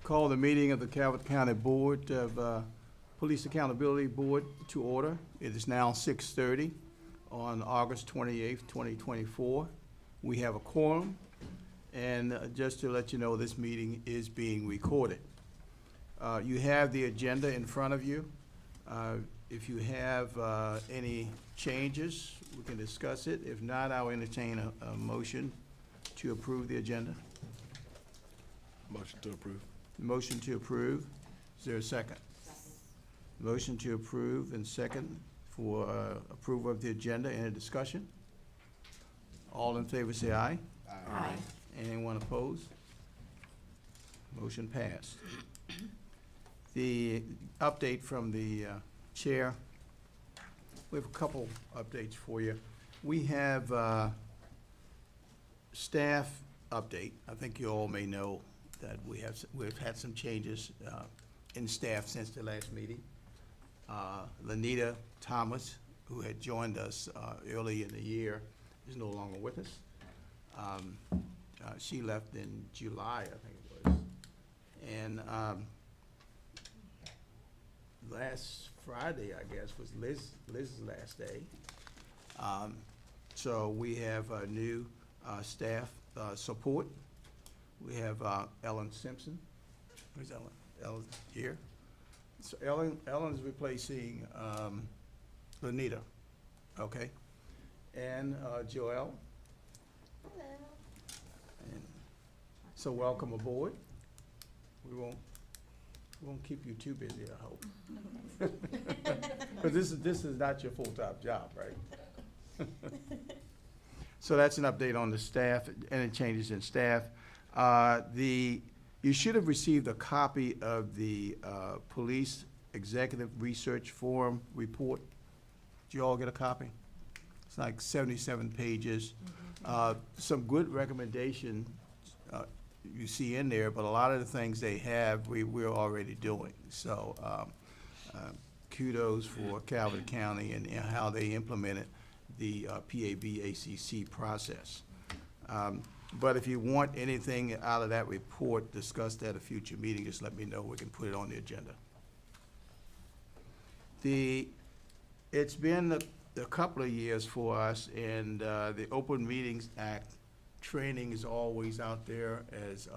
Call the meeting of the Calvert County Board of Police Accountability Board to order. It is now 6:30 on August 28th, 2024. We have a quorum, and just to let you know, this meeting is being recorded. You have the agenda in front of you. If you have any changes, we can discuss it. If not, I'll entertain a motion to approve the agenda. Motion to approve. Motion to approve. Is there a second? Motion to approve and second for approval of the agenda. Any discussion? All in favor say aye. Aye. Anyone opposed? Motion passed. The update from the chair. We have a couple updates for you. We have staff update. I think you all may know that we've had some changes in staff since the last meeting. Lanita Thomas, who had joined us early in the year, is no longer with us. She left in July, I think it was. And last Friday, I guess, was Liz's last day. So we have a new staff support. We have Ellen Simpson. Where's Ellen? Ellen's here. So Ellen's replacing Lanita, okay? And Joelle. Hello. And so welcome aboard. We won't keep you too busy, I hope. Because this is not your full-time job, right? So that's an update on the staff, any changes in staff. You should have received a copy of the Police Executive Research Forum report. Did you all get a copy? It's like 77 pages. Some good recommendations you see in there, but a lot of the things they have, we're already doing. So kudos for Calvert County and how they implemented the PAB-ACC process. But if you want anything out of that report discussed at a future meeting, just let me know. We can put it on the agenda. It's been a couple of years for us, and the Open Meetings Act training is always out there as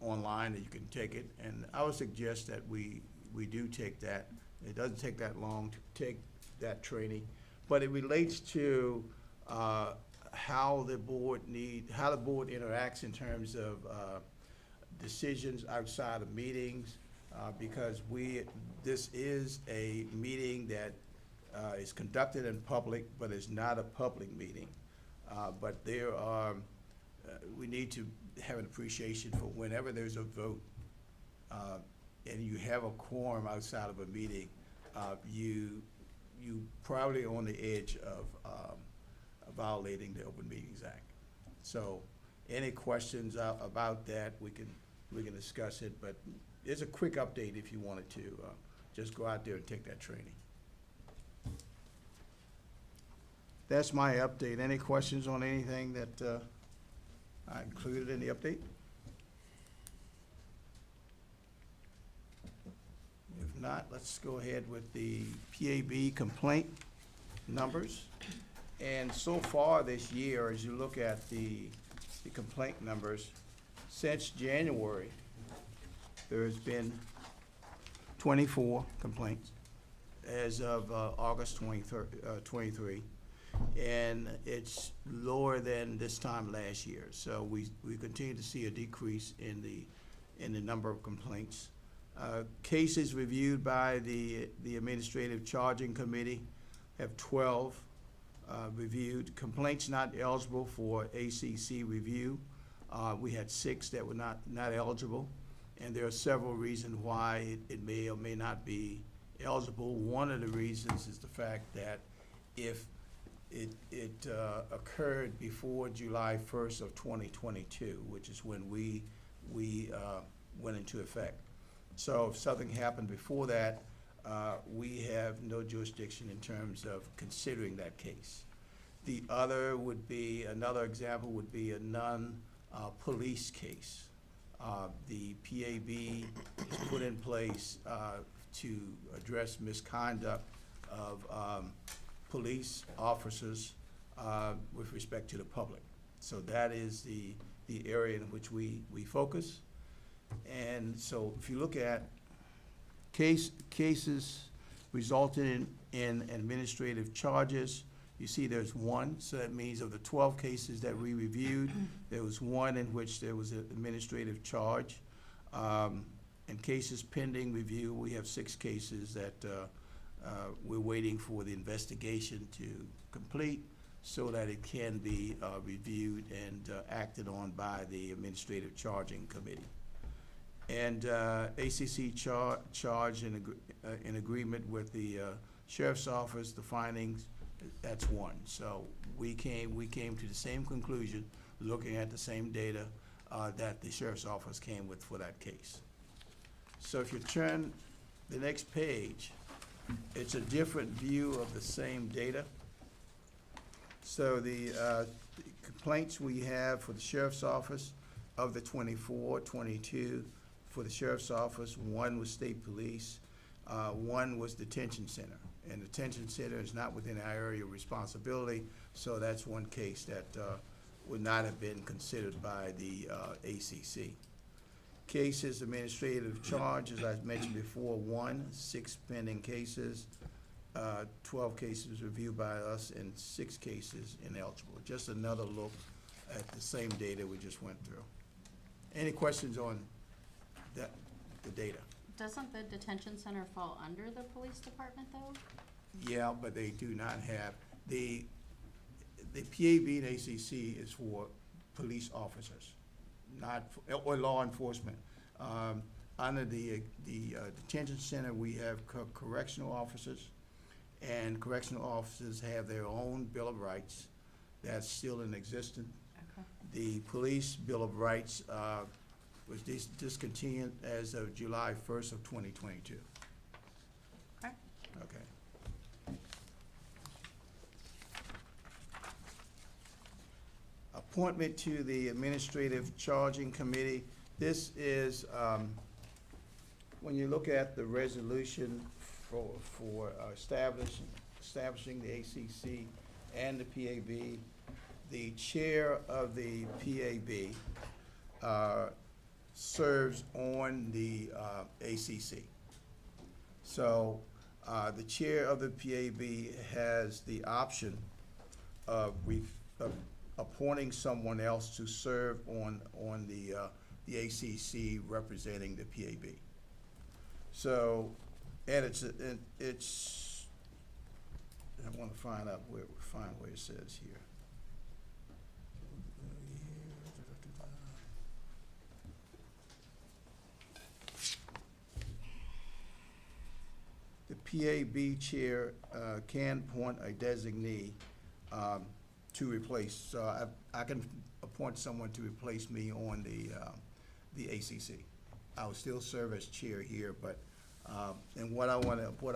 online, that you can take it. And I would suggest that we do take that. It doesn't take that long to take that training, but it relates to how the board interacts in terms of decisions outside of meetings, because this is a meeting that is conducted in public, but it's not a public meeting. But we need to have an appreciation for whenever there's a vote and you have a quorum outside of a meeting, you probably on the edge of violating the Open Meetings Act. So any questions about that, we can discuss it, but there's a quick update if you wanted to just go out there and take that training. That's my update. Any questions on anything that I included in the update? If not, let's go ahead with the PAB complaint numbers. And so far this year, as you look at the complaint numbers, since January, there's been 24 complaints as of August 23, and it's lower than this time last year. So we continue to see a decrease in the number of complaints. Cases reviewed by the Administrative Charging Committee have 12 reviewed. Complaints not eligible for ACC review, we had 6 that were not eligible, and there are several reasons why it may or may not be eligible. One of the reasons is the fact that if it occurred before July 1st of 2022, which is when we went into effect. So if something happened before that, we have no jurisdiction in terms of considering that case. Another example would be a non-police case. The PAB is put in place to address misconduct of police officers with respect to the public. So that is the area in which we focus. And so if you look at cases resulting in administrative charges, you see there's one. So that means of the 12 cases that we reviewed, there was one in which there was an administrative charge. In cases pending review, we have 6 cases that we're waiting for the investigation to complete so that it can be reviewed and acted on by the Administrative Charging Committee. And ACC charge in agreement with the Sheriff's Office, the findings, that's one. So we came to the same conclusion, looking at the same data that the Sheriff's Office came with for that case. So if you turn the next page, it's a different view of the same data. So the complaints we have for the Sheriff's Office, of the 24, 22 for the Sheriff's Office, 1 was State Police, 1 was Detention Center. And the Detention Center is not within our area of responsibility, so that's one case that would not have been considered by the ACC. Cases, administrative charge, as I mentioned before, 1, 6 pending cases, 12 cases reviewed by us, and 6 cases ineligible. Just another look at the same data we just went through. Any questions on that, the data? Doesn't the detention center fall under the police department, though? Yeah, but they do not have, the PAB and ACC is for police officers, not, or law enforcement. Under the detention center, we have correctional officers, and correctional officers have their own Bill of Rights that's still in existence. Okay. The police Bill of Rights was discontinued as of July 1st of 2022. Okay. Okay. Appointment to the Administrative Charging Committee. This is, when you look at the resolution for establishing the ACC and the PAB, the chair of the PAB serves on the ACC. So the chair of the PAB has the option of appointing someone else to serve on the ACC representing the PAB. So, and it's I want to find out where it says here. The PAB chair can appoint a designee to replace. So I can appoint someone to replace me on the ACC. I will still serve as chair here, but and what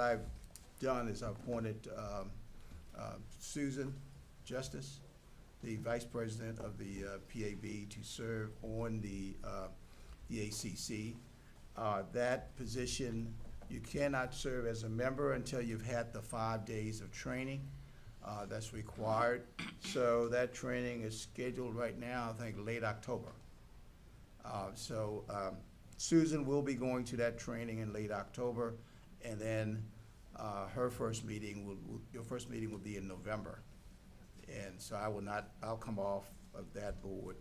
I've done is I've appointed Susan Justice, the vice president of the PAB, to serve on the ACC. That position, you cannot serve as a member until you've had the 5 days of training that's required. So that training is scheduled right now, I think, late October. Susan will be going to that training in late October, and then your first meeting will be in November. And so I'll come off of that board,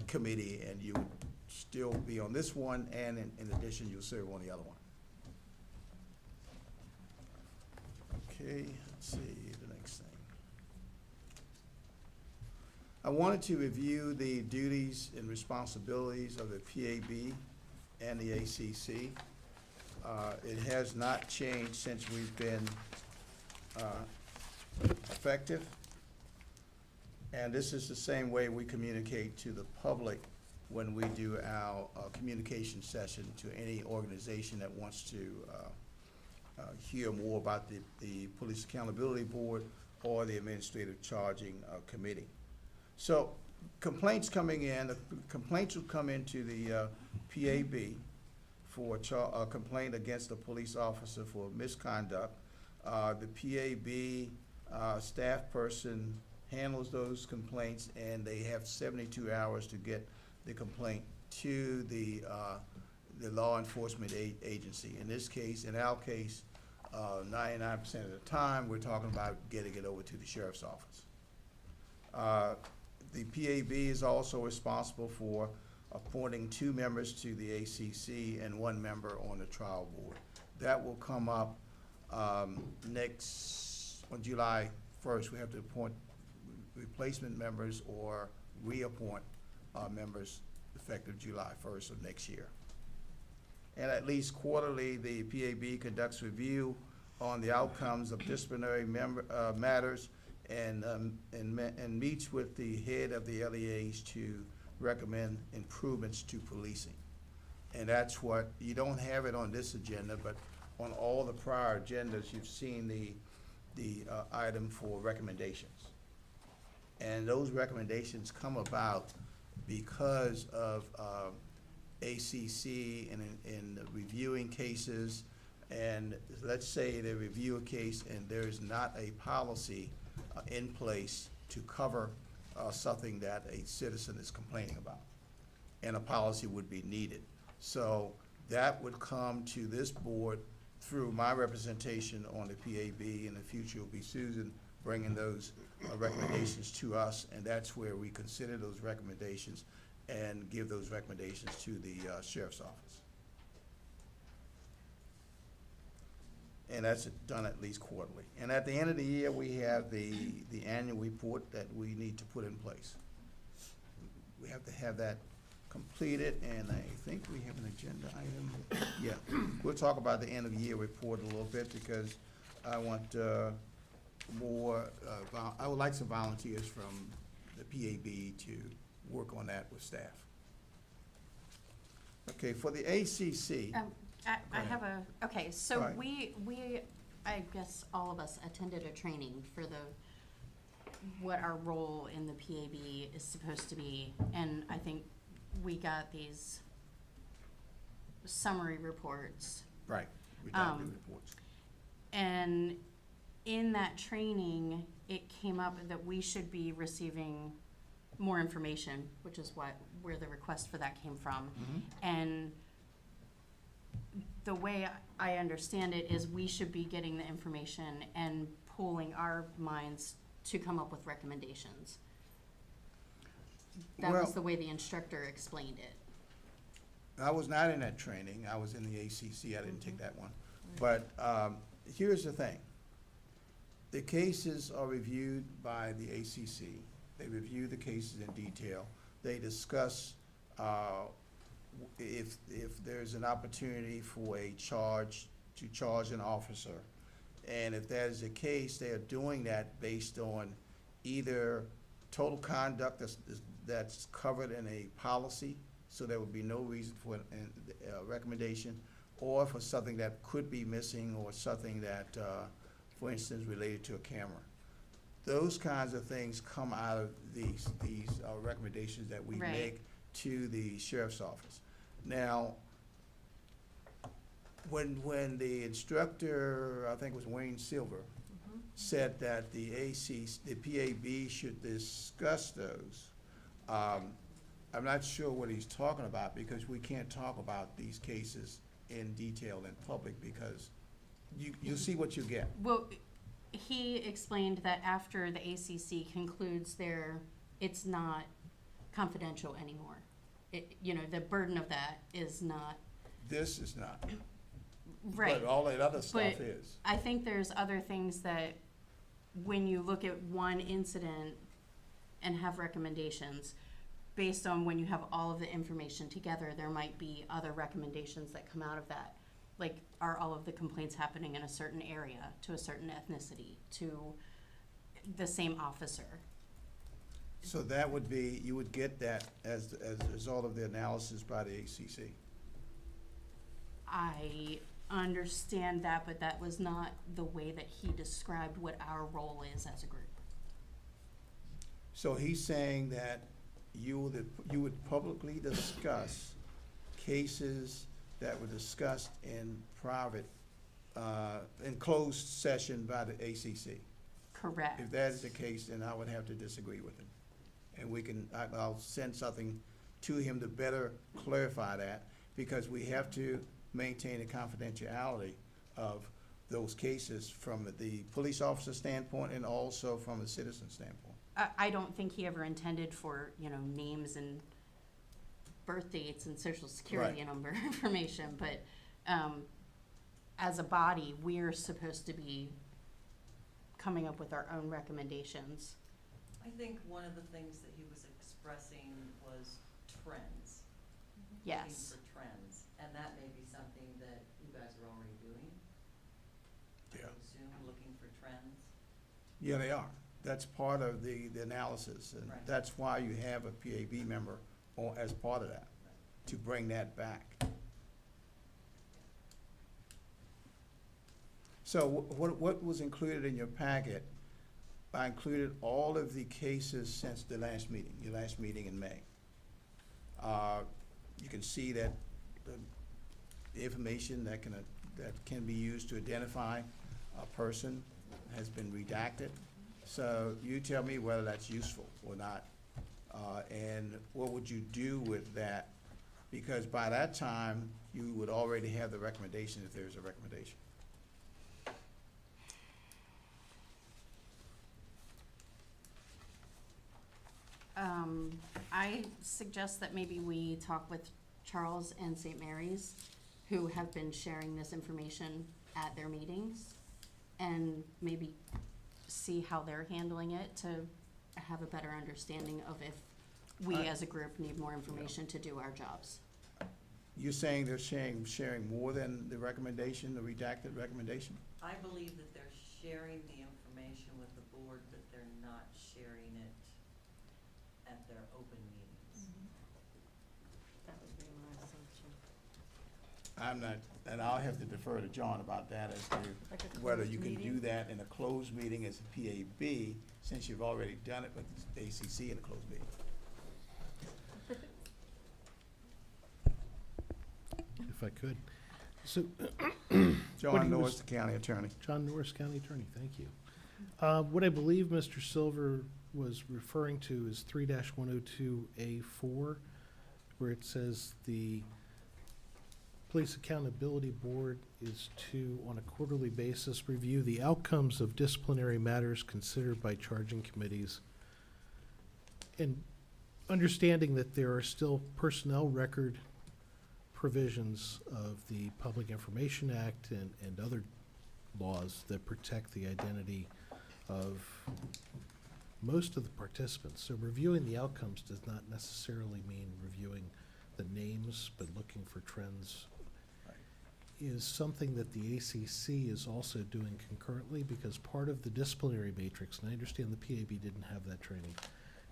committee, and you would still be on this one, and in addition, you'll serve on the other one. Okay, let's see the next thing. I wanted to review the duties and responsibilities of the PAB and the ACC. It has not changed since we've been effective. And this is the same way we communicate to the public when we do our communication session to any organization that wants to hear more about the Police Accountability Board or the Administrative Charging Committee. So complaints coming in, the complaints will come into the PAB for a complaint against a police officer for misconduct. The PAB staff person handles those complaints, and they have 72 hours to get the complaint to the law enforcement agency. In this case, in our case, 99% of the time, we're talking about getting it over to the sheriff's office. The PAB is also responsible for appointing 2 members to the ACC and 1 member on the trial board. That will come up on July 1st. We have to appoint replacement members or reappoint members effective July 1st of next year. And at least quarterly, the PAB conducts review on the outcomes of disciplinary matters and meets with the head of the LEAs to recommend improvements to policing. And that's what, you don't have it on this agenda, but on all the prior agendas, you've seen the item for recommendations. And those recommendations come about because of ACC in reviewing cases, and let's say they review a case and there's not a policy in place to cover something that a citizen is complaining about, and a policy would be needed. So that would come to this board through my representation on the PAB. In the future, it will be Susan bringing those recommendations to us, and that's where we consider those recommendations and give those recommendations to the sheriff's office. And that's done at least quarterly. And at the end of the year, we have the annual report that we need to put in place. We have to have that completed, and I think we have an agenda item. Yeah, we'll talk about the end of the year report a little bit, because I want I would like some volunteers from the PAB to work on that with staff. Okay, for the ACC. I have a, okay, so Right. we, I guess all of us attended a training for what our role in the PAB is supposed to be, and I think we got these summary reports. Right, we got the reports. And in that training, it came up that we should be receiving more information, which is where the request for that came from. And the way I understand it is we should be getting the information and pooling our minds to come up with recommendations. That was the way the instructor explained it. I was not in that training. I was in the ACC. I didn't take that one. But here's the thing. The cases are reviewed by the ACC. They review the cases in detail. They discuss if there's an opportunity for a charge, to charge an officer. And if that is the case, they are doing that based on either total conduct that's covered in a policy, so there would be no reason for a recommendation, or for something that could be missing, or something that, for instance, related to a camera. Those kinds of things come out of these recommendations that we Right. make to the sheriff's office. Now, when the instructor, I think it was Wayne Silver, said that the PAB should discuss those, I'm not sure what he's talking about, because we can't talk about these cases in detail in public, because you'll see what you get. Well, he explained that after the ACC concludes it's not confidential anymore. The burden of that is not. This is not. Right. But all that other stuff But is. I think there's other things that, when you look at one incident and have recommendations, based on when you have all of the information together, there might be other recommendations that come out of that. Like, are all of the complaints happening in a certain area, to a certain ethnicity, to the same officer? So that would be, you would get that as a result of the analysis by the ACC. I understand that, but that was not the way that he described what our role is as a group. So he's saying that you would publicly discuss cases that were discussed in private, in closed session by the ACC. Correct. If that is the case, then I would have to disagree with him. And I'll send something to him to better clarify that, because we have to maintain the confidentiality of those cases from the police officer standpoint and also from a citizen standpoint. I don't think he ever intended for, names and birth dates and social security Right. number information, but as a body, we're supposed to be coming up with our own recommendations. I think one of the things that he was expressing was trends. Yes. Looking for trends, and that may be something that you guys are already doing. Yeah. I assume, looking for trends. Yeah, they are. That's part of the analysis, and Right. that's why you have a PAB member as part of that, to bring that back. So what was included in your packet? I included all of the cases since the last meeting, your last meeting in May. You can see that the information that can be used to identify a person has been redacted. So you tell me whether that's useful or not, and what would you do with that? Because by that time, you would already have the recommendation if there's a recommendation. I suggest that maybe we talk with Charles and St. Mary's, who have been sharing this information at their meetings, and maybe see how they're handling it to have a better understanding of if we as a group need more information to do our jobs. You're saying they're sharing more than the recommendation, the redacted recommendation? I believe that they're sharing the information with the board, but they're not sharing it at their open meetings. That would be my assumption. I'm not, and I'll have to defer to John about that as Like to a whether closed you can do meeting? that in a closed meeting as a PAB, since you've already done it with the ACC in a closed meeting. If I could. So, John he Norris, was- the county attorney. John Norris, County Attorney, thank you. What I believe Mr. Silver was referring to is 3-102A4, where it says the Police Accountability Board is to, on a quarterly basis, review the outcomes of disciplinary matters considered by charging committees. And understanding that there are still personnel record provisions of the Public Information Act and other laws that protect the identity of most of the participants. So reviewing the outcomes does not necessarily mean reviewing the names, but looking for trends is something that the ACC is also doing concurrently, because part of the disciplinary matrix, and I understand the PAB didn't have that training,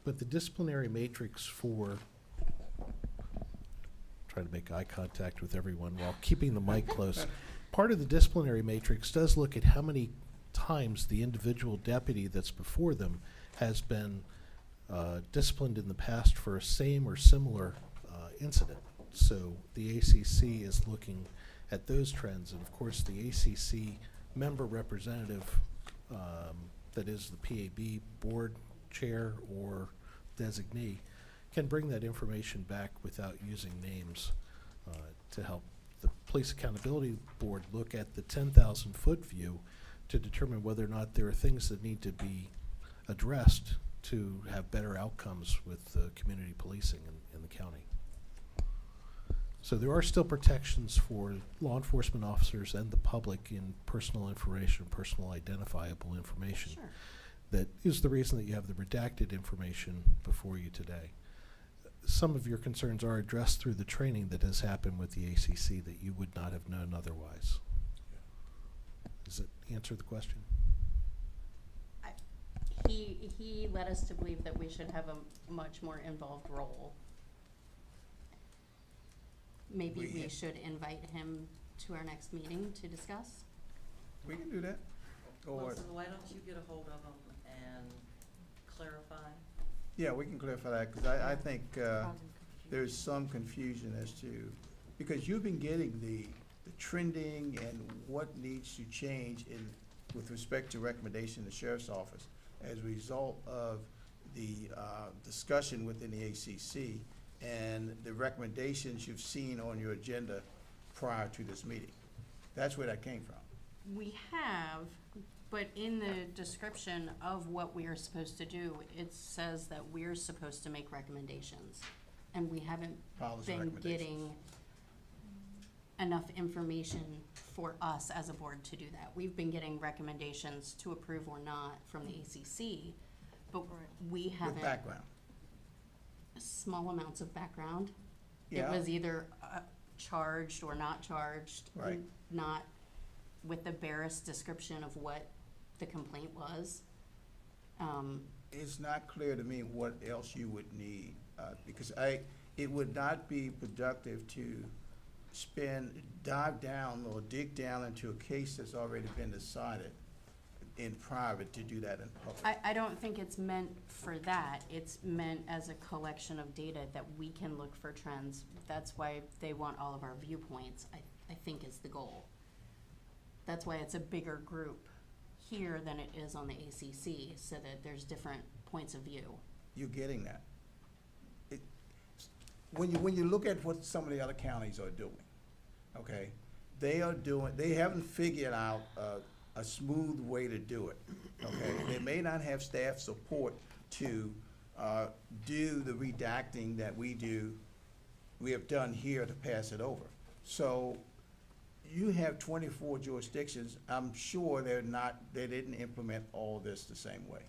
but the disciplinary matrix for, try to make eye contact with everyone while keeping the mic close. Part of the disciplinary matrix does look at how many times the individual deputy that's before them has been disciplined in the past for a same or similar incident. So the ACC is looking at those trends, and of course the ACC member representative that is the PAB board chair or designee can bring that information back without using names to help the Police Accountability Board look at the 10,000-foot view to determine whether or not there are things that need to be addressed to have better outcomes with community policing in the county. So there are still protections for law enforcement officers and the public in personal information, personal identifiable information. Sure. That is the reason that you have the redacted information before you today. Some of your concerns are addressed through the training that has happened with the ACC that you would not have known otherwise. Does it answer the question? He led us to believe that we should have a much more involved role. Maybe we should invite him to our next meeting to discuss. We can do that. Or, Well, so why don't you get a hold of them and clarify Yeah, we can clarify that, because I think there's some confusion as to, because you've been getting the trending and what needs to change with respect to recommendation in the sheriff's office as a result of the discussion within the ACC and the recommendations you've seen on your agenda prior to this meeting. That's where that came from. We have, but in the description of what we are supposed to do, it says that we're supposed to make recommendations. And we haven't Policy been recommendations. getting enough information for us as a board to do that. We've been getting recommendations to approve or not from the ACC, but we With haven't. background. Small amounts of background. It Yeah. was either charged or not charged. Right. Not with the barest description of what the complaint was. It's not clear to me what else you would need, because it would not be productive to dive down or dig down into a case that's already been decided in private to do that in public. I don't think it's meant for that. It's meant as a collection of data that we can look for trends. That's why they want all of our viewpoints, I think is the goal. That's why it's a bigger group here than it is on the ACC, so that there's different points of view. You're getting that. When you look at what some of the other counties are doing, okay, they haven't figured out a smooth way to do it, okay? They may not have staff support to do the redacting that we have done here to pass it over. So you have 24 jurisdictions. I'm sure they didn't implement all this the same way.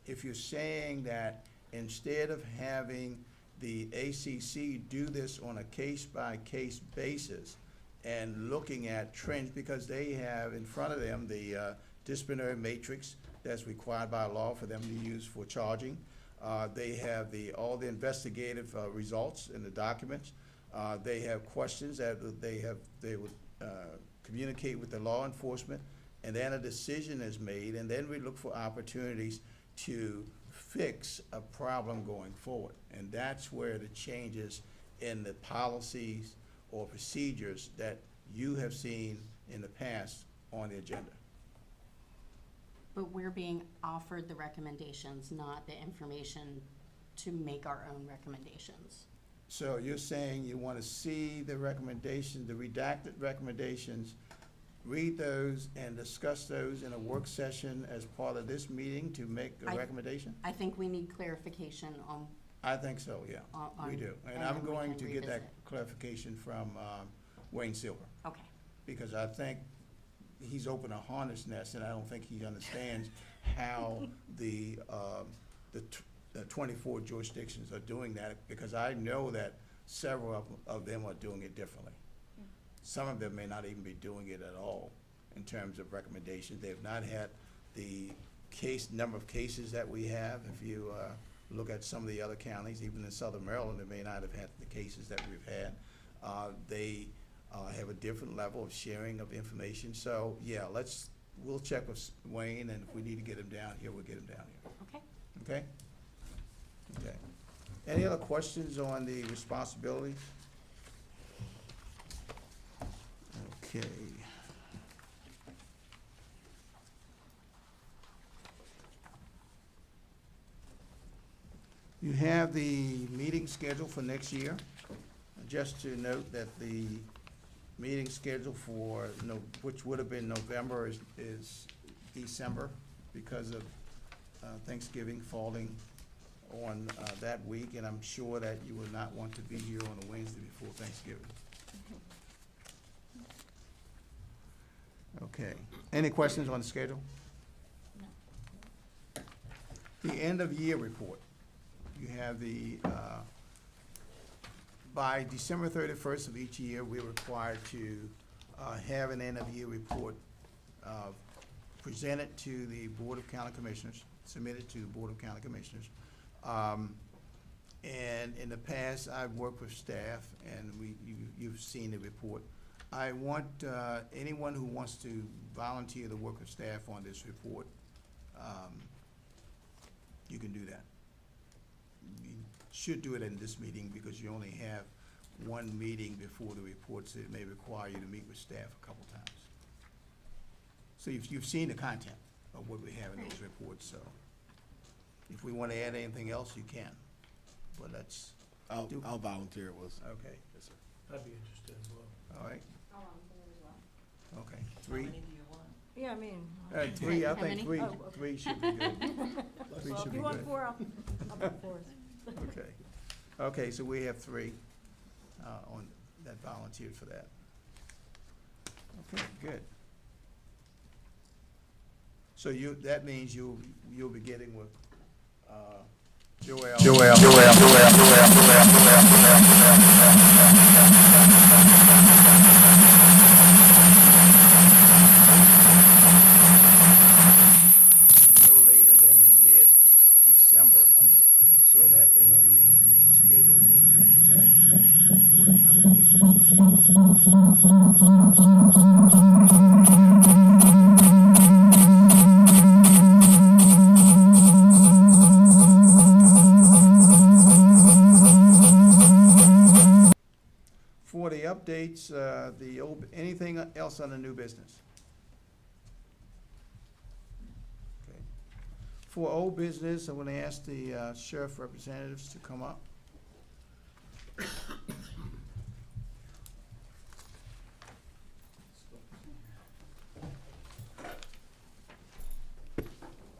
If you're saying that instead of having the ACC do this on a case-by-case basis and looking at trends, because they have in front of them the disciplinary matrix that's required by law for them to use for charging. They have all the investigative results in the documents. They have questions that they would communicate with the law enforcement, and then a decision is made, and then we look for opportunities to fix a problem going forward. And that's where the changes in the policies or procedures that you have seen in the past on the agenda. But we're being offered the recommendations, not the information to make our own recommendations. So you're saying you want to see the recommendations, the redacted recommendations, read those and discuss those in a work session as part of this meeting to make a recommendation? I think we need clarification on. I think so, yeah, we do. And I'm then we going can to get that revisit. clarification from Wayne Silver, Okay, because I think he's opened a hornet's nest, and I don't think he understands how the 24 jurisdictions are doing that, because I know that several of them are doing it differently. Some of them may not even be doing it at all in terms of recommendations. They've not had the number of cases that we have. If you look at some of the other counties, even in Southern Maryland, they may not have had the cases that we've had. They have a different level of sharing of information. So, yeah, we'll check with Wayne, and if we need to get him down here, we'll get him down here. okay. Okay? Okay. Any other questions on the responsibilities? Okay. You have the meeting schedule for next year. Just to note that the meeting schedule for, which would have been November, is December because of Thanksgiving falling on that week, and I'm sure that you would not want to be here on a Wednesday before Thanksgiving. Okay. Any questions on the schedule? No. The end of year report. You have by December 31st of each year, we're required to have an end of year report presented to the Board of County Commissioners, submitted to the Board of County Commissioners. And in the past, I've worked with staff, and you've seen the report. I want anyone who wants to volunteer to work with staff on this report, you can do that. you should do it in this meeting because you only have one meeting before the reports. It may require you to meet with staff a couple times. So you've seen the content of what we have in those reports, so if we want to add anything else, you can. But that's, I'll volunteer it was. okay, Yes, sir. I'd be interested as well. all right, I'll volunteer as well. okay. How Three? many do you want? Yeah, I mean. Three, I How think many? three, Oh, okay. three should be good. Three Well, should if be you want good. four, I'll put four. Okay. Okay, so we have three on, that volunteered for that. Okay, good. So that means you'll be getting with Joelle. No later than mid-December, so that it will be scheduled to be presented to the Board of County Commissioners. For the updates, anything else on the new business? Okay. For old business, I'm going to ask the sheriff representatives to come up.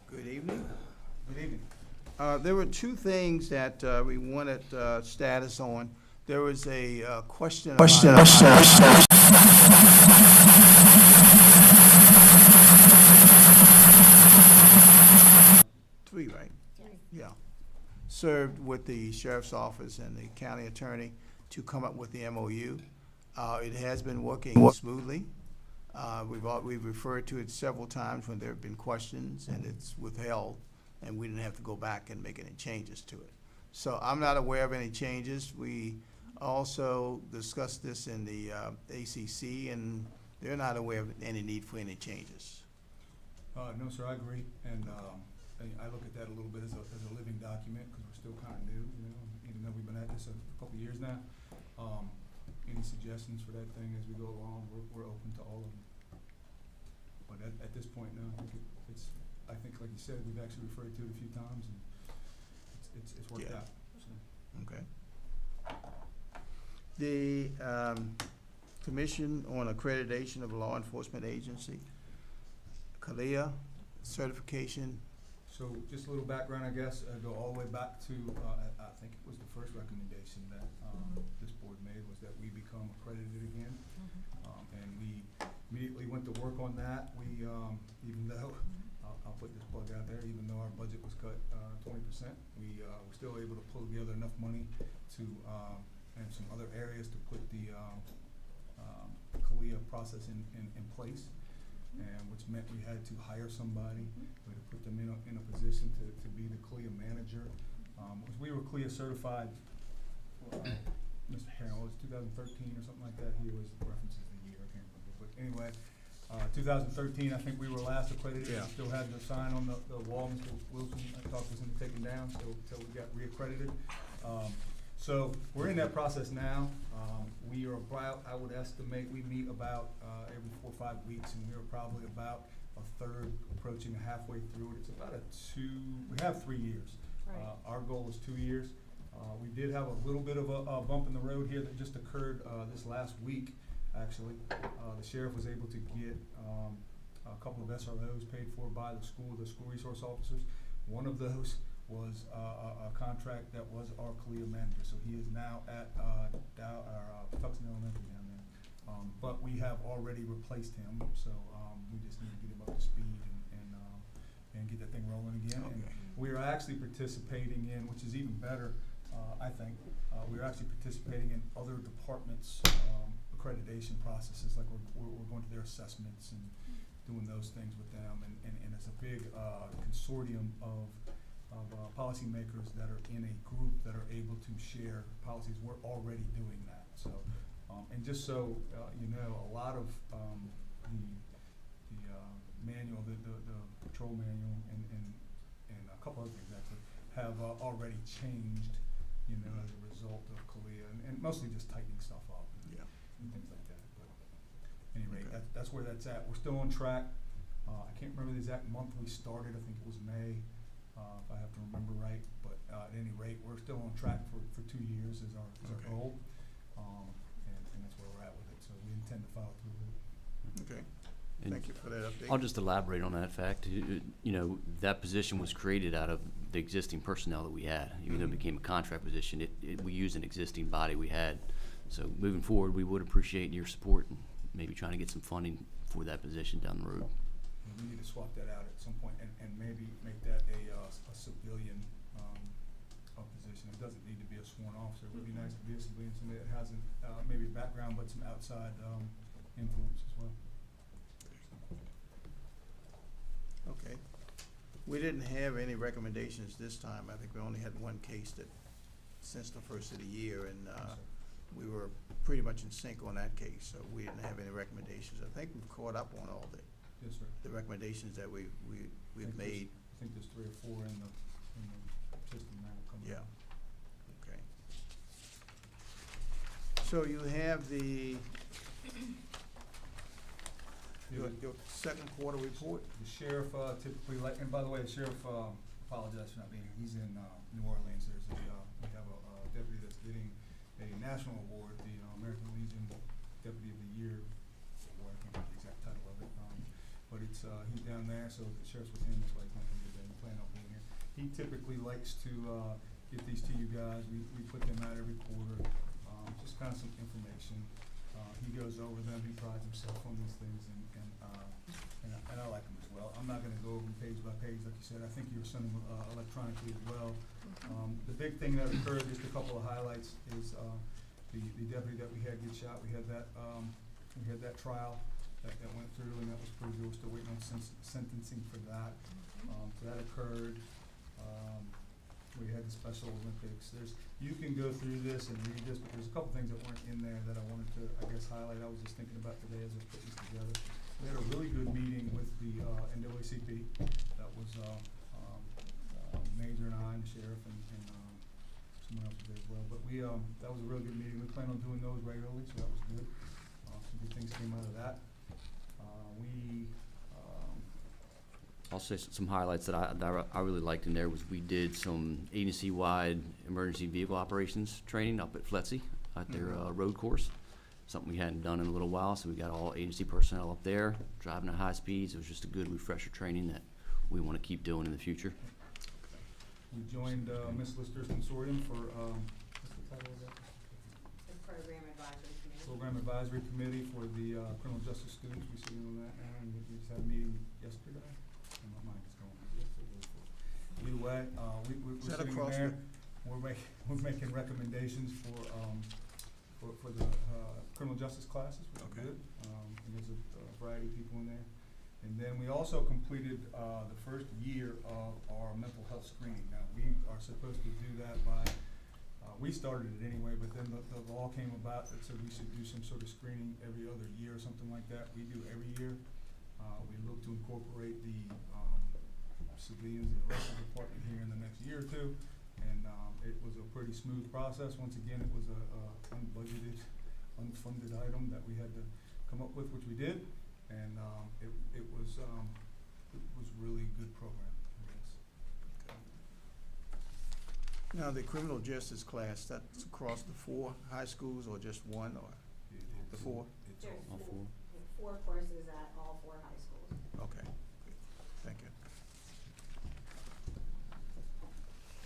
Good evening. Good evening. There were two things that we wanted status on. There was a question. Three, right? Yeah. Served with the sheriff's office and the county attorney to come up with the MOU. It has been working smoothly. We've referred to it several times when there have been questions, and it's withheld, and we didn't have to go back and make any changes to it. So I'm not aware of any changes. We also discussed this in the ACC, and they're not aware of any need for any changes. No, sir, I agree, and I look at that a little bit as a living document, because we're still kind of new, you know, even though we've been at this a couple of years now. Any suggestions for that thing as we go along, we're open to all of them. But at this point, no, I think like you said, we've actually referred to it a few times, and it's worked Yeah. out, so. Okay. The Commission on Accreditation of Law Enforcement Agency, CALEA certification. So just a little background, I guess, go all the way back to, I think it was the first recommendation that this board made, was that we become accredited again. And we immediately went to work on that. We, even though, I'll put this plug out there, even though our budget was cut 20%, we were still able to pull together enough money to, and some other areas to put the CALEA process in place. And which meant we had to hire somebody, we had to put them in a position to be the CALEA manager. We were CALEA certified, Mr. Harrell, it was 2013 or something like that. He was references the year, I can't remember. But anyway, 2013, I think we were last accredited. Yeah. We still had the sign on the wall. Mr. Wilson, I thought was going to take it down until we got reaccredited. So we're in that process now. We are about, I would estimate, we meet about every 4 or 5 weeks, and we're probably about a third, approaching halfway through it. It's about we have 3 years. Right. Our goal is 2 years. We did have a little bit of a bump in the road here that just occurred this last week, actually. The sheriff was able to get a couple of SROs paid for by the school resource officers. One of those was a contract that was our CALEA manager. So he is now at Tucson Elementary down there. But we have already replaced him, so we just need to get him up to speed and get that thing rolling again. Okay. And we are actually participating in, which is even better, I think, we're actually participating in other departments' accreditation processes, like we're going to their assessments and doing those things with them. And it's a big consortium of policymakers that are in a group that are able to share policies. We're already doing that. So, and just so you know, a lot of the manual, the patrol manual, and a couple other things actually, have already changed, you know, as a result of Kalia, and mostly just tightening stuff up and things like that. But at any rate, Okay. that's where that's at. We're still on track. I can't remember the exact month we started. I think it was May, if I have to remember right. But at any rate, we're still on track for 2 years is our Okay. goal, and that's where we're at with it. So we intend to follow through with it. Okay, And thank you for that update. I'll just elaborate on that fact. You know, that position was created out of the existing personnel that we had. Even though it became a contract position, we used an existing body we had. So moving forward, we would appreciate your support and maybe trying to get some funding for that position down the road. And we need to swap that out at some point and maybe make that a civilian position. It doesn't need to be a sworn officer. It would be nice to be a civilian, somebody that hasn't maybe a background but some outside influence as well. Okay. We didn't have any recommendations this time. I think we only had one case that, since the first of the year, and Yes, sir. we were pretty much in sync on that case, so we didn't have any recommendations. I think we've caught up on all Yes, sir. the recommendations that we've made. I think there's 3 or 4 in the system now coming. Yeah. Okay. So you have your second quarter report? The sheriff typically, and by the way, the sheriff apologized for not being here. He's in New Orleans. There's we have a deputy that's getting a national award, the American Legion Deputy of the Year award. I can't remember the exact title of it. But it's he's down there, so the sheriff's with him. That's why he's not going to be there. He planned on being here. He typically likes to get these to you guys. We put them out every quarter. Just kind of some information. He goes over them. He prides himself on these things, and I like them as well. I'm not going to go over them page by page, like you said. I think you were sending them electronically as well. The big thing that occurred, just a couple of highlights, is the deputy that we had get shot. We had that trial that went through, and that was pretty good. We're still waiting on sentencing for that. So that occurred. We had the Special Olympics. You can go through this and read this, but there's a couple things that weren't in there that I wanted to, I guess, highlight. I was just thinking about today as I was putting this together. We had a really good meeting with the NAACP. That was Major and I, and the sheriff, and someone else was there as well. But that was a really good meeting. We plan on doing those regularly, so that was good. Some good things came out of that. I'll say some highlights that I really liked in there was we did some agency-wide emergency vehicle operations training up at FLETC at their road course. Something we hadn't done in a little while, so we got all agency personnel up there driving at high speeds. It was just a good refresher training that we want to keep doing in the future. We joined Ms. Lister's consortium for, what's the title of that? The Program Advisory Committee. Program Advisory Committee for the criminal justice students. We sitting on that now, and we just had a meeting yesterday. And my mind is going yesterday. Either way, we're Is that sitting across there. We're making recommendations for the criminal justice classes, which is Okay. good. And there's a variety of people in there. And then we also completed the first year of our mental health screening. Now, we are supposed to do that by, we started it anyway, but then the law came about that said we should do some sort of screening every other year or something like that. We do every year. We look to incorporate the civilians and the rest of the department here in the next year or two. And it was a pretty smooth process. Once again, it was a unbudgeted, unfunded item that we had to come up with, which we did. And it was really good program, I guess. Now, the criminal justice class, that's across the 4 high schools or just one, or the 4? It's There's all, All four. 4 courses at all 4 high schools. Okay, good. Thank you.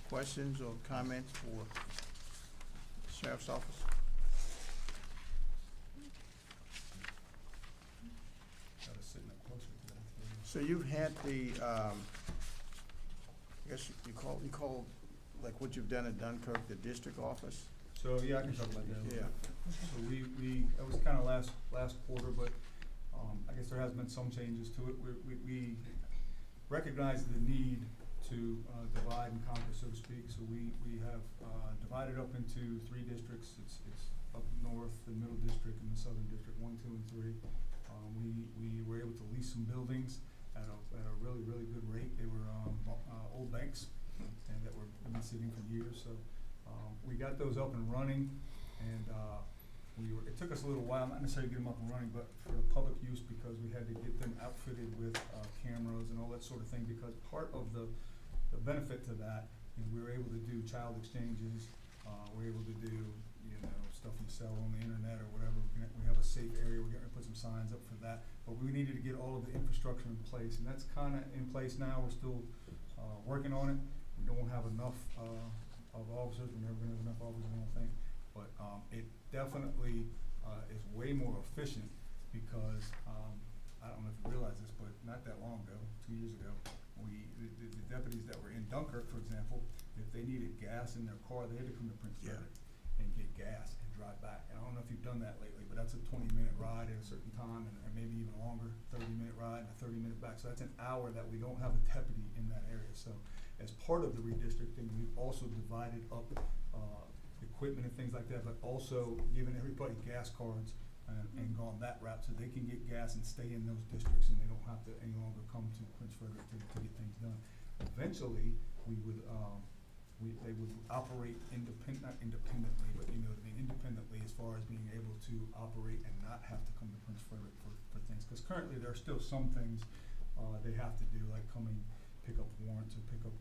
Questions or comments for Sheriff's Office? gotta sit up closer to that. So you've had the, I guess you call like what you've done at Dunkirk, the district office? So, yeah, I can talk about that a little Yeah. bit. So that was kinda last quarter, but, I guess there has been some changes to it. We recognize the need to, divide and conquer, so to speak. So we have, divided up into 3 districts. It's up north, the middle district, and the southern district, 1, 2, and 3. We were able to lease some buildings at a really, really good rate. They were, old banks. and that we've been sitting for years. So we got those up and running, and it took us a little while, not necessarily to get them up and running, but for the public use, because we had to get them outfitted with cameras and all that sort of thing, because part of the benefit to that is we were able to do child exchanges, we're able to do, stuff you sell on the internet or whatever. We have a safe area, we're gonna put some signs up for that, but we needed to get all of the infrastructure in place, and that's kinda in place now. We're still working on it. We don't have enough of officers, we're never gonna have enough officers, I don't think, but it definitely is way more efficient, because I don't know if you realize this, but not that long ago, 2 years ago, the deputies that were in Dunkirk, for example, if they needed gas in their car, they had to come to Prince Yeah. Frederick and get gas and drive back. And I don't know if you've done that lately, but that's a 20-minute ride at a certain time, and maybe even longer, 30-minute ride and a 30-minute back. So that's an hour that we don't have a deputy in that area. So as part of the redistricting, we've also divided up equipment and things like that, but also given everybody gas cards and gone that route, so they can get gas and stay in those districts, and they don't have to any longer come to Prince Frederick to get things done. Eventually, they would operate not independently, but independently as far as being able to operate and not have to come to Prince Frederick for things. Because currently there are still some things they have to do, like pick up warrants or pick up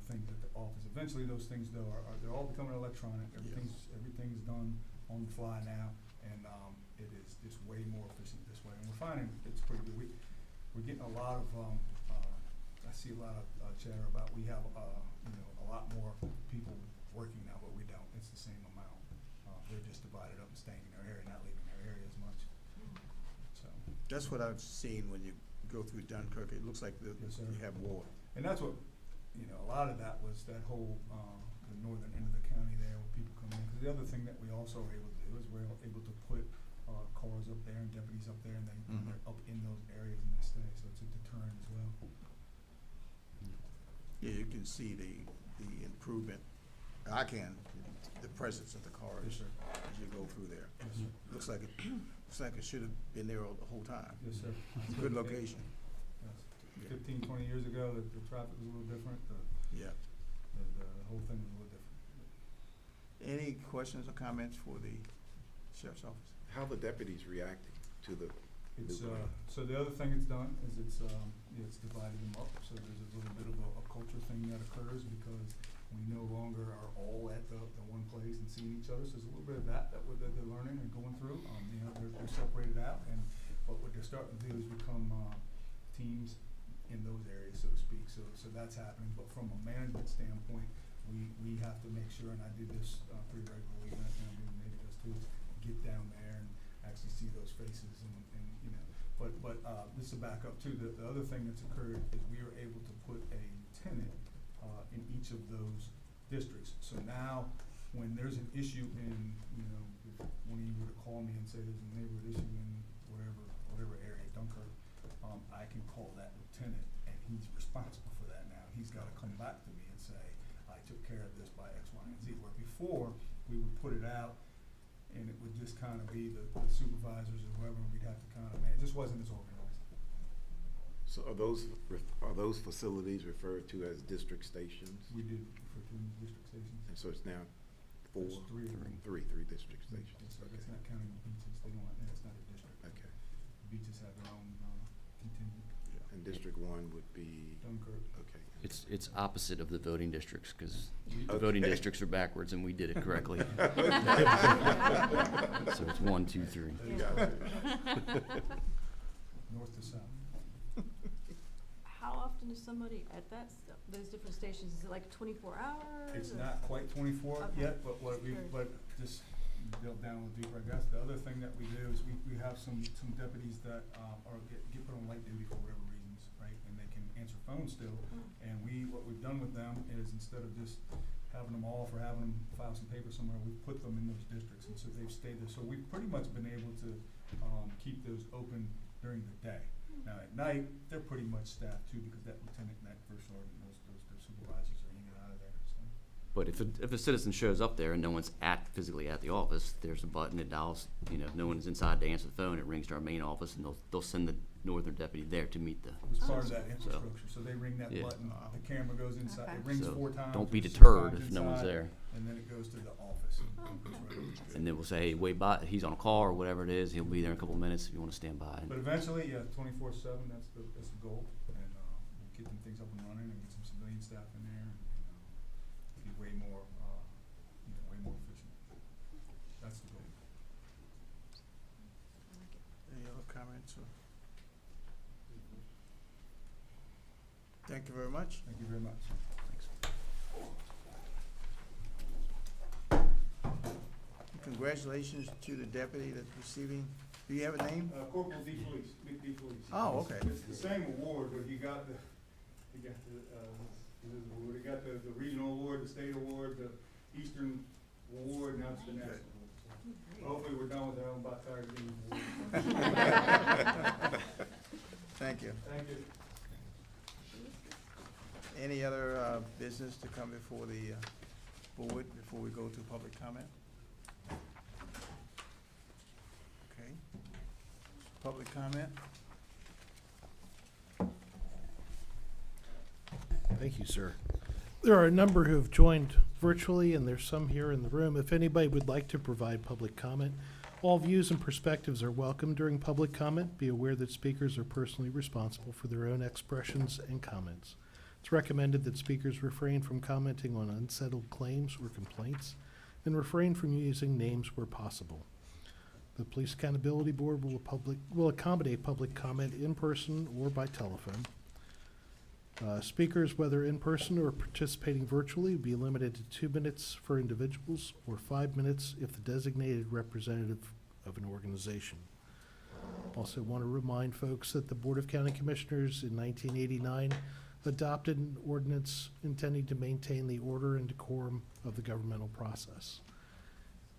things at the office. Eventually those things though they're all becoming electronic. Everything's done on the fly now, and it is just way more efficient this way. And we're finding it's pretty good. We're getting a lot of I see a lot of chatter about we have a lot more people working now, but we don't. It's the same amount. They're just divided up and staying in their area, not leaving their area as much. So That's what I've seen when you go through Dunkirk. It looks like Yes, sir. you have more. And that's what, a lot of that was that whole, the northern end of the county there where people come in. Because the other thing that we also are able to do is we're able to put cars up there and deputies up there, and they're up in those areas and they stay. So it's a deterrent as well. Yeah, you can see the improvement. I can, the presence of the cars Yes, sir. as you go through there. Yes, sir. Looks like it should have been there the whole time. Yes, sir. Good location. Yes. 15, 20 years ago, the traffic was a little different. Yeah. The whole thing was a little different. Any questions or comments for the sheriff's office? How the deputies reacting to the It's, new plan? so the other thing it's done is it's divided them up, so there's a little bit of a culture thing that occurs, because we no longer are all at the one place and seeing each other, so there's a little bit of that they're learning and going through. They're separated out, but what they're starting to do is become teams in those areas, so to speak, so that's happening. But from a management standpoint, we have to make sure, and I do this pretty regularly, and I think maybe does too, is get down there and actually see those faces and but this is a backup too. The other thing that's occurred is we were able to put a lieutenant in each of those districts. So now when there's an issue in, if one of you were to call me and say there's a neighborhood issue in whatever area, Dunkirk, I can call that lieutenant, and he's responsible for that now. He's gotta come back to me and say, I took care of this by X, Y, and Z. Where before, we would put it out, and it would just kind of be the supervisors or whoever, we'd have to kind of it just wasn't as organized. So are those facilities referred to as district stations? We do refer to them as district stations. And so it's now four? There's three of them. Three district stations. Yes, sir. Okay. It's not counting the beaches, it's not a district. Okay. The beaches have their own contingent. And District 1 would be, Dunkirk. okay. It's opposite of the voting districts, because the Okay. voting districts are backwards and we did it correctly. So it's 1, 2, 3. North to south. How often is somebody at those different stations? Is it like 24 hours? It's or- not quite 24 Okay. yet, but just built down a little deeper, I guess. The other thing that we do is we have some deputies that get put on light duty for whatever reasons, right? And they can answer phones still. And what we've done with them is, instead of just having them off or having them file some paper somewhere, we've put them in those districts, and so they've stayed there. So we've pretty much been able to keep those open during the day. Now at night, they're pretty much staffed too, because that lieutenant and that first sergeant, those supervisors are in and out of there, so. But if a citizen shows up there and no one's physically at the office, there's a button that dials, if no one's inside to answer the phone, it rings to our main office, and they'll send the northern deputy there to meet the. It was part of that infrastructure, so they ring that Yeah. button, the camera goes inside, Okay. it rings So 4 times. don't be or 6 deterred times if no one's inside, there. And then it goes to the office. And then we'll say, hey, wait by, he's on a call or whatever it is, he'll be there in a couple of minutes if you wanna stand by. But eventually, yeah, 24/7, that's the goal, and, we'll get them things up and running and get some civilian staff in there, and, be way more, way more efficient. That's the goal. Any other comments? Thank you very much. Thank you very much. Congratulations to the deputy that's receiving, do you have a name? Corporal D. Felice, Big D. Felice. Oh, okay. It's the same award, but he got the regional award, the state award, the Eastern award, now it's the national award. So hopefully we're done with that, I'm about tired of getting awards. Thank you. Thank you. Any other business to come before the board before we go to public comment? Okay. Public comment? Thank you, sir. There are a number who have joined virtually, and there's some here in the room. If anybody would like to provide public comment, all views and perspectives are welcome during public comment. Be aware that speakers are personally responsible for their own expressions and comments. It's recommended that speakers refrain from commenting on unsettled claims or complaints and refrain from using names where possible. The Police Accountability Board will accommodate public comment in person or by telephone. Speakers, whether in person or participating virtually, will be limited to 2 minutes for individuals or 5 minutes if the designated representative of an organization. Also want to remind folks that the Board of County Commissioners in 1989 adopted an ordinance intending to maintain the order and decorum of the governmental process.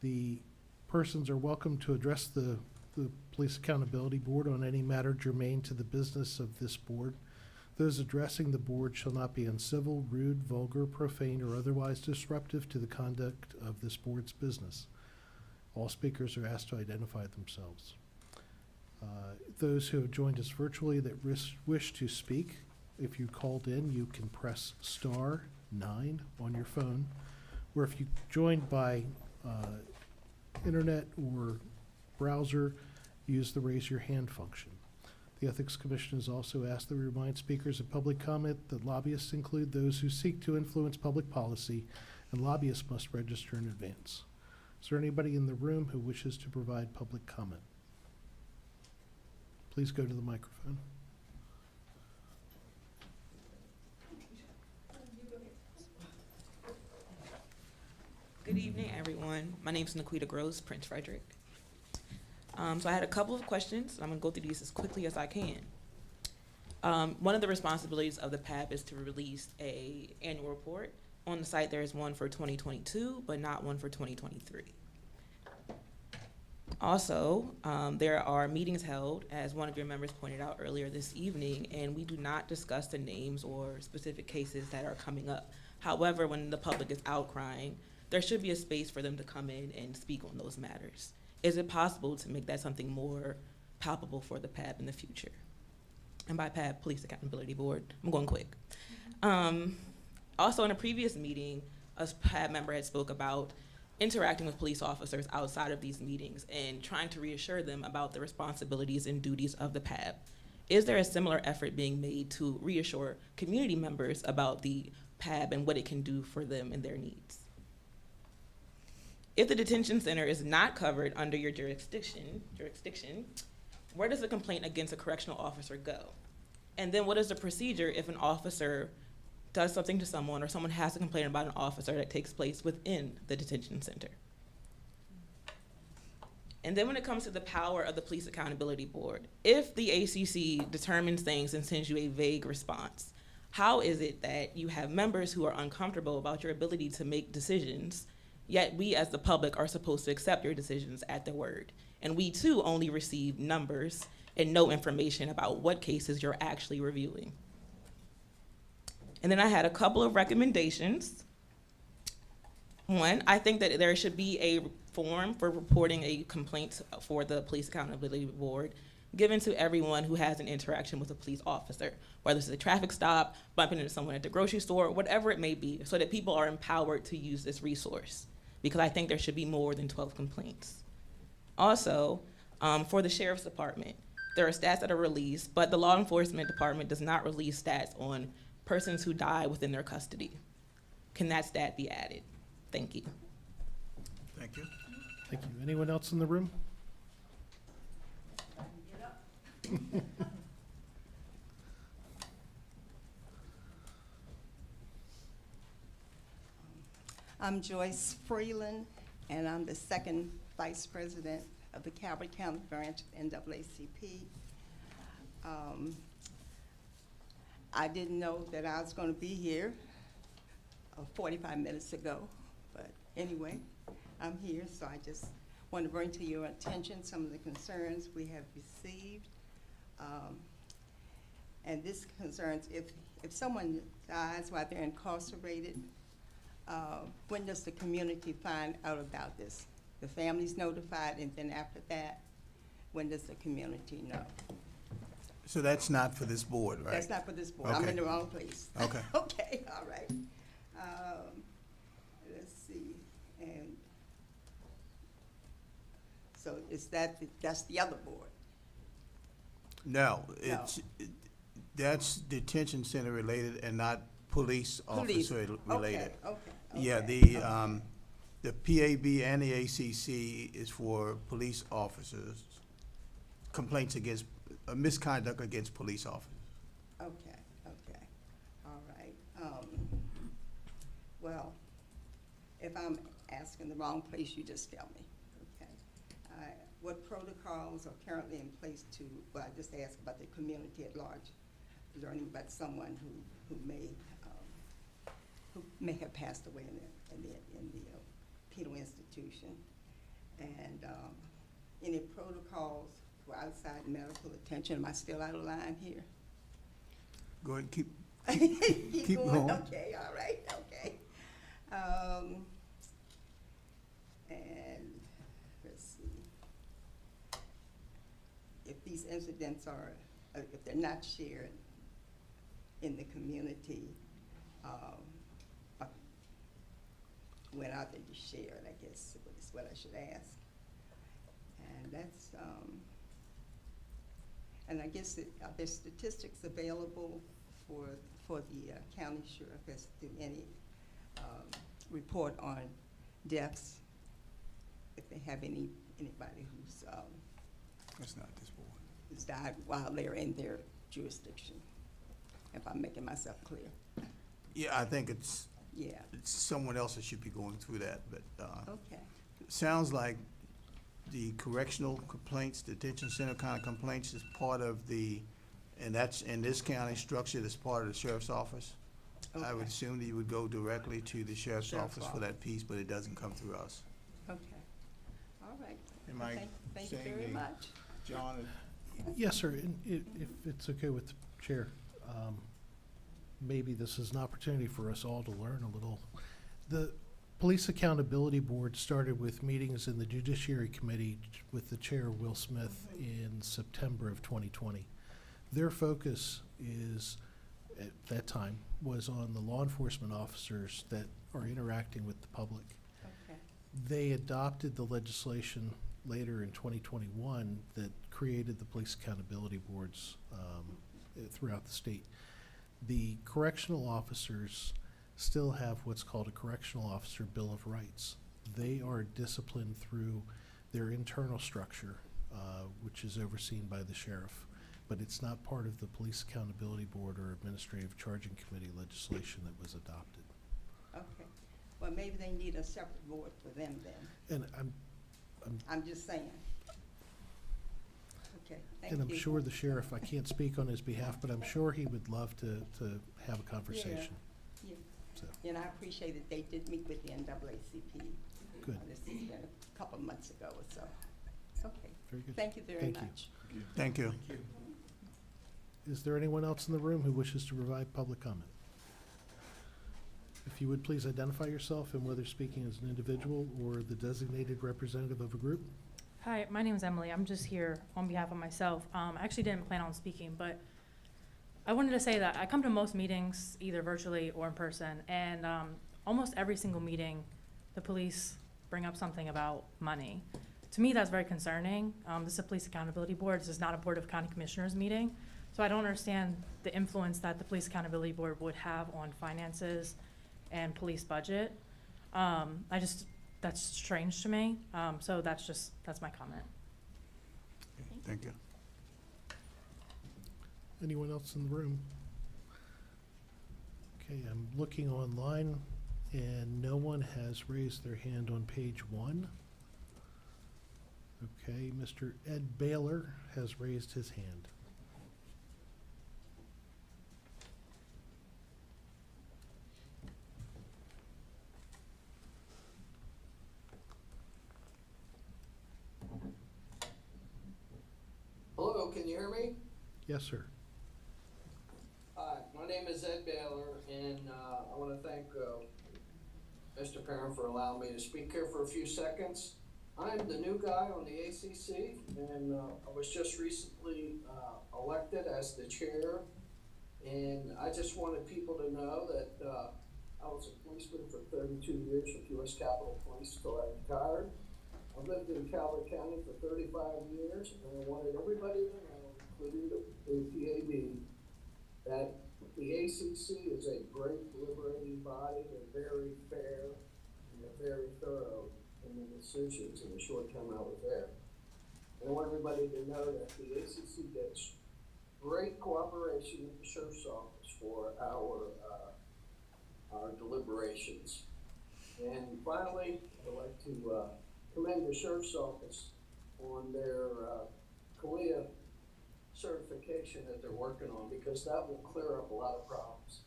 The persons are welcome to address the Police Accountability Board on any matter germane to the business of this board. Those addressing the board shall not be uncivil, rude, vulgar, profane, or otherwise disruptive to the conduct of this board's business. All speakers are asked to identify themselves. Those who have joined us virtually that wish to speak, if you called in, you can press *9 on your phone, or if you joined by internet or browser, use the raise your hand function. The Ethics Commission has also asked that we remind speakers of public comment that lobbyists include those who seek to influence public policy, and lobbyists must register in advance. Is there anybody in the room who wishes to provide public comment? Please go to the microphone. Good evening, everyone. My name is Naquita Gross, Prince Frederick. So I had a couple of questions, and I'm going to go through these as quickly as I can. One of the responsibilities of the PAB is to release an annual report. On the site, there is one for 2022, but not one for 2023. Also, there are meetings held, as one of your members pointed out earlier this evening, and we do not discuss the names or specific cases that are coming up. However, when the public is outcrying, there should be a space for them to come in and speak on those matters. Is it possible to make that something more palpable for the PAB in the future? And by PAB, Police Accountability Board, I'm going quick. Also, in a previous meeting, a PAB member had spoke about interacting with police officers outside of these meetings and trying to reassure them about the responsibilities and duties of the PAB. Is there a similar effort being made to reassure community members about the PAB and what it can do for them and their needs? If the detention center is not covered under your jurisdiction, where does a complaint against a correctional officer go? And then what is the procedure if an officer does something to someone or someone has a complaint about an officer that takes place within the detention center? And then when it comes to the power of the Police Accountability Board, if the ACC determines things and sends you a vague response, how is it that you have members who are uncomfortable about your ability to make decisions, yet we as the public are supposed to accept your decisions at their word? And we too only receive numbers and no information about what cases you're actually reviewing. And then I had a couple of recommendations. One, I think that there should be a form for reporting a complaint for the Police Accountability Board given to everyone who has an interaction with a police officer, whether it's a traffic stop, bumping into someone at the grocery store, whatever it may be, so that people are empowered to use this resource. Because I think there should be more than 12 complaints. Also, for the Sheriff's Department, there are stats that are released, but the Law Enforcement Department does not release stats on persons who die within their custody. Can that stat be added? Thank you. Thank you. Thank you. Anyone else in the room? I'm Joyce Freeland, and I'm the second vice president of the Calvert County branch of NAACP. I didn't know that I was going to be here 45 minutes ago, but anyway, I'm here, so I just want to bring to your attention some of the concerns we have received. And this concerns if someone dies while they're incarcerated, when does the community find out about this? The family's notified, and then after that, when does the community know? So that's not for this board, right? That's not for this board. I'm Okay. in the wrong place. Okay. Okay, all right. Let's see, and so that's the other board? No, that's detention center related and not police Police. officer related. Okay. Yeah, okay. the PAB and the ACC is for police officers, complaints against, misconduct against police officers. Okay, all right. Well, if I'm asking the wrong place, you just tell me, okay? What protocols are currently in place to, well, I just asked about the community at large, learning about someone who may have passed away in the penal institution, and any protocols for outside medical attention. Am I still out of line here? Go ahead, keep Keep going. going. Okay, all right, okay. And let's see. If these incidents are, if they're not shared in the community, when are they shared, I guess, is what I should ask. And that's, and I guess, are there statistics available for the county sheriff as to any report on deaths, if they have anybody who's That's not this board. who's died while they're in their jurisdiction, if I'm making myself clear? Yeah, I think it's Yeah, someone else that should be going through that, but okay, it sounds like the correctional complaints, detention center kind of complaints is part of the, and that's in this county structure, that's part of the sheriff's office. I would Okay. assume that you would go directly to the sheriff's Sheriff's office for that piece, but it doesn't come through us. okay, all right. Am I Thank you saying very the- much. John? Yes, sir. And if it's okay with the chair, maybe this is an opportunity for us all to learn a little. The Police Accountability Board started with meetings in the Judiciary Committee with the chair, Will Smith, in September of 2020. Their focus is, at that time, was on the law enforcement officers that are interacting with the public. Okay, They adopted the legislation later in 2021 that created the police accountability boards throughout the state. The correctional officers still have what's called a Correctional Officer Bill of Rights. They are disciplined through their internal structure, which is overseen by the sheriff, but it's not part of the Police Accountability Board or Administrative Charging Committee legislation that was adopted. okay. Well, maybe they need a separate board for them then. And I'm just saying. Okay, thank you. I'm sure the sheriff, I can't speak on his behalf, but I'm sure he would love to have a conversation. Yeah. So, And I appreciate that they did meet with the NAACP. good, This has been a couple of months ago or so. Okay, very good. thank you very Thank you. much. Thank you. Is there anyone else in the room who wishes to provide public comment? If you would please identify yourself and whether speaking as an individual or the designated representative of a group. Hi, my name is Emily. I'm just here on behalf of myself. I actually didn't plan on speaking, but I wanted to say that I come to most meetings, either virtually or in person, and almost every single meeting, the police bring up something about money. To me, that's very concerning. This is a police accountability board. This is not a Board of County Commissioners meeting. So I don't understand the influence that the Police Accountability Board would have on finances and police budget. That's strange to me. So that's my comment. Thank you. Anyone else in the room? Okay, I'm looking online, and no one has raised their hand on page 1. Okay, Mr. Ed Baylor has raised his hand. Hello, can you hear me? Yes, sir. Hi, my name is Ed Baylor, and I want to thank Mr. Perrin for allowing me to speak here for a few seconds. I'm the new guy on the ACC, and I was just recently elected as the chair, and I just wanted people to know that I was a policeman for 32 years with U.S. Capitol Police until I retired. I lived in Calvert County for 35 years, and I wanted everybody to know, including the PAB, that the ACC is a great deliberating body. They're very fair, and they're very thorough in the decisions in the short time I was there. And I want everybody to know that the ACC gets great cooperation with the sheriff's office for our deliberations. And finally, I'd like to commend the sheriff's office on their CALIA certification that they're working on, because that will clear up a lot of problems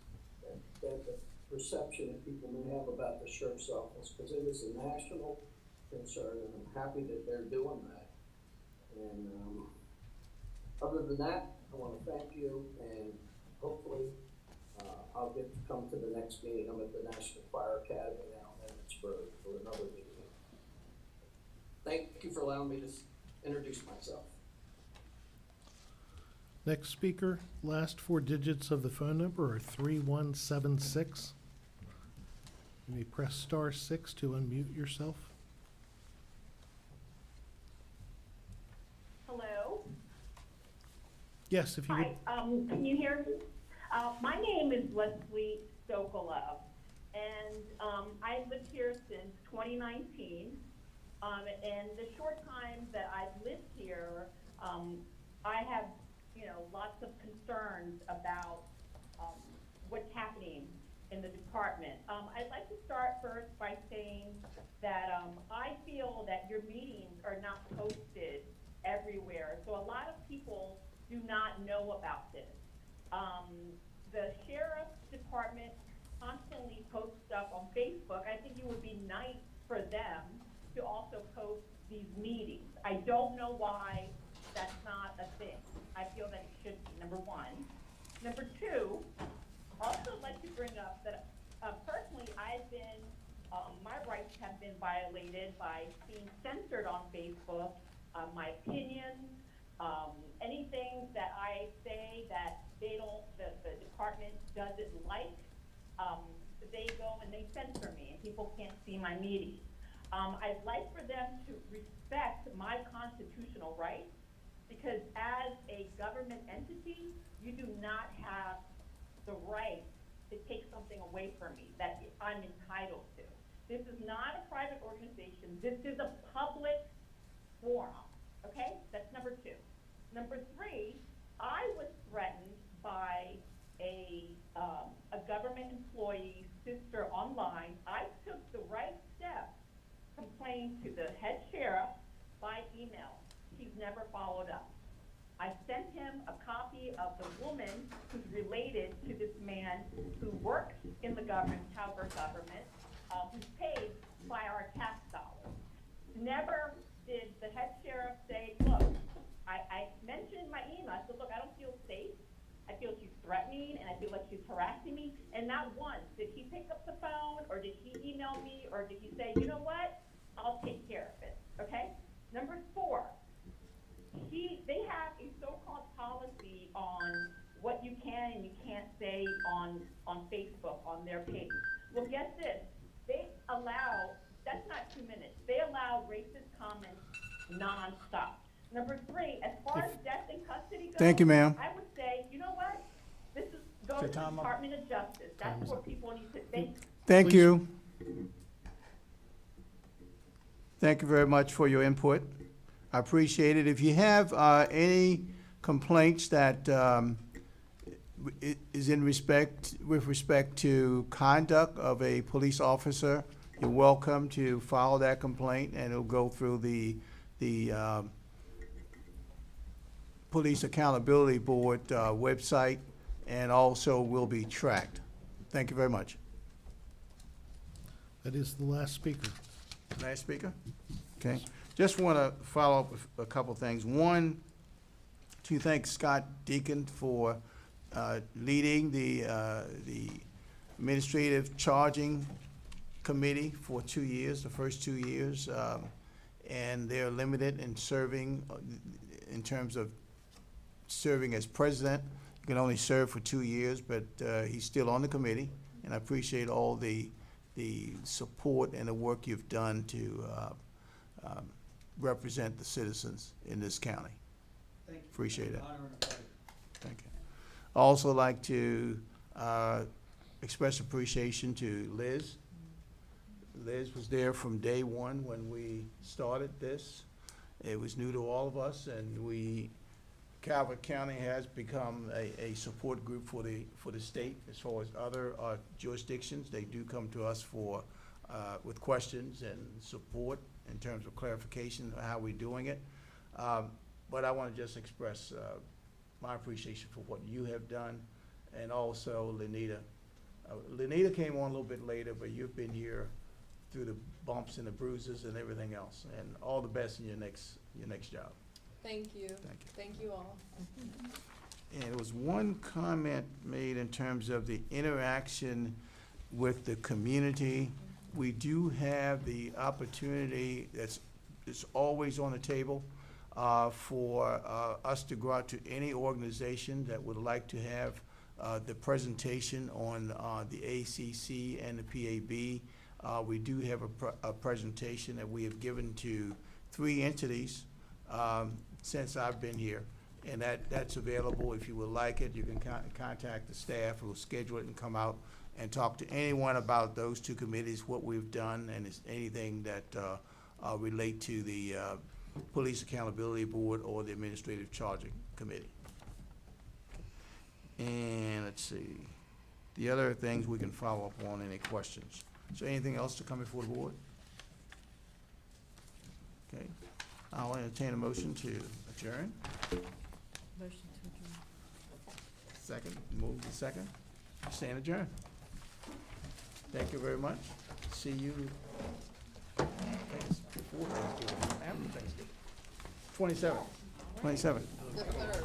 that the perception that people may have about the sheriff's office, because it is a national concern, and I'm happy that they're doing that. And other than that, I want to thank you, and hopefully I'll get to come to the next meeting. I'm at the National Fire Academy now in Emmitsburg for another meeting. Thank you for allowing me to introduce myself. Next speaker, last 4 digits of the phone number are 3176. You may press *6 to unmute yourself. Hello? Yes, if you would. Hi, can you hear me? My name is Leslie Sokolov, and I've lived here since 2019. And the short time that I've lived here, I have, lots of concerns about what's happening in the department. I'd like to start first by saying that I feel that your meetings are not posted everywhere, so a lot of people do not know about this. The sheriff's department constantly posts stuff on Facebook. I think it would be nice for them to also post these meetings. I don't know why that's not a thing. I feel that it should be, number one. Number two, also I'd like to bring up that personally I've been, my rights have been violated by being censored on Facebook, my opinions, anything that I say that they don't, the department doesn't like, they go and they censor me and people can't see my meetings. I'd like for them to respect my constitutional rights, because as a government entity, you do not have the right to take something away from me that I'm entitled to. This is not a private organization. This is a public forum, okay? That's number two. Number three, I was threatened by a government employee's sister online. I took the right steps, complained to the head sheriff by email. He's never followed up. I sent him a copy of the woman who's related to this man who works in the government, Calvert government, who's paid by our tax dollars. Never did the head sheriff say, look, I mentioned in my email, I said, look, I don't feel safe. I feel she's threatening and I feel like she's harassing me. And not once did he pick up the phone or did he email me or did he say, you know what, I'll take care of it, okay? Number 4, they have a so-called policy on what you can and you can't say on Facebook, on their page. Well, get this, they allow, that's not 2 minutes, they allow racist comments nonstop. Number 3, as far as death in custody goes. Thank you, ma'am. I would say, you know what? This is, go to the Your time up. Department of Justice. That's where people need to think. Thank you. Thank you very much for your input. I appreciate it. If you have any complaints that is with respect to conduct of a police officer, you're welcome to file that complaint, and it'll go through the Police Accountability Board website, and also will be tracked. Thank you very much. That is the last speaker. Last speaker? Okay. Just want to follow up with a couple things. One, to thank Scott Deacon for leading the administrative charging committee for 2 years, the first 2 years. And they're limited in serving, in terms of serving as president. You can only serve for 2 years, but he's still on the committee. And I appreciate all the support and the work you've done to represent the citizens in this county. Thank you. Appreciate it. Honor and a pleasure. Thank you. I also like to express appreciation to Liz. Liz was there from day one when we started this. It was new to all of us, and Calvert County has become a support group for the state as far as other jurisdictions. They do come to us with questions and support in terms of clarification of how we're doing it. But I want to just express my appreciation for what you have done, and also Lenita. Lenita came on a little bit later, but you've been here through the bumps and the bruises and everything else, and all the best in your next job. Thank you. Thank you. Thank you all. And there was one comment made in terms of the interaction with the community. We do have the opportunity it's always on the table for us to go out to any organization that would like to have the presentation on the ACC and the PAB. We do have a presentation that we have given to 3 entities since I've been here, and that's available. If you would like it, you can contact the staff who will schedule it and come out and talk to anyone about those 2 committees, what we've done, and it's anything that relate to the Police Accountability Board or the Administrative Charging Committee. And let's see, the other things we can follow up on, any questions. So anything else to come before the board? Okay, I'll entertain a motion to adjourn. Motion to adjourn. Second, move to second. Stand adjourned. Thank you very much. See you. I think it's before Thanksgiving, after Thanksgiving. 27. 27. The 3rd.